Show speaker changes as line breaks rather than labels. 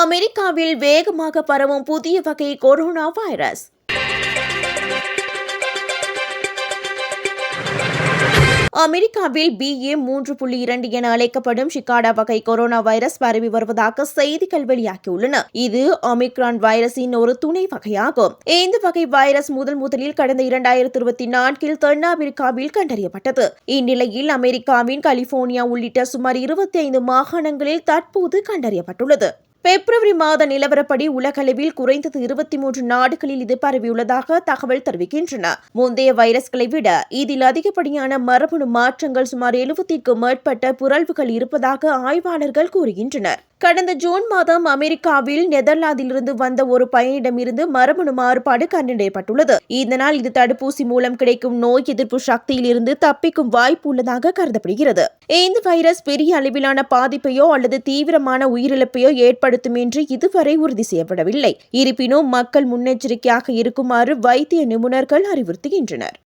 அமெரிக்காவில் வேகமாக பரவும் புதிய வகை கொரோனா வைரஸ். அமெரிக்காவில் BA.3.2 என அழைக்கப்படும் ஷிகாடா வகை கொரோனா வைரஸ் பரவி வருவதாக செய்திகள் வெளியாகியுள்ளன. இது ஒமிக்ரான் வைரஸின் ஒரு துணை வகையாகும். இந்த வகை வைரஸ் முதலில் கடந்த 2024 தென்னாப்பிரிக்காவில் கண்டறியப்பட்டது. இந்நிலையில் அமெரிக்காவின் கலிபோர்னியா உள்ளிட்ட சுமார் 25 மாகாணங்களில் தற்போது கண்டறியப்பட்டுள்ளது. பிப்ரவரி மாத நிலவரப்படி உலகளவில் குறைந்தது 23 நாடுகளில் இது பரவியுள்ளதாக தகவல் தெரிவிக்கின்றன. முந்தைய வைரஸ்களை விட இதில் அதிகப்படியான மரபணு மாற்றங்கள் சுமார் 70க்கும் மேற்பட்ட பிறழ்வுகள் இருப்பதாக ஆய்வாளர்கள் கூறுகின்றனர். கடந்த ஜூன் மாதம் அமெரிக்காவில் நெதர்லாந்திலிருந்து வந்த ஒரு பயணிடமிருந்து மரபணு மாறுபாடு கண்டறியப்பட்டுள்ளது. இதனால் இது தடுப்பூசி மூலம் கிடைக்கும் நோய் எதிர்ப்பு சக்தியில் இருந்து தப்பிக்கும் வாய்ப்பு உள்ளதாக கருதப்படுகிறது. இந்த வைரஸ் பெரிய அளவிலான பாதிப்பையோ அல்லது தீவிரமான உயிரிழப்பையோ ஏற்படுத்தும் என்று இதுவரை உறுதி செய்யப்படவில்லை. இருப்பினும் மக்கள் முன்னெச்சரிக்கையாக இருக்குமாறு வைத்திய நிபுணர்கள் அறிவுறுத்துகின்றனர்.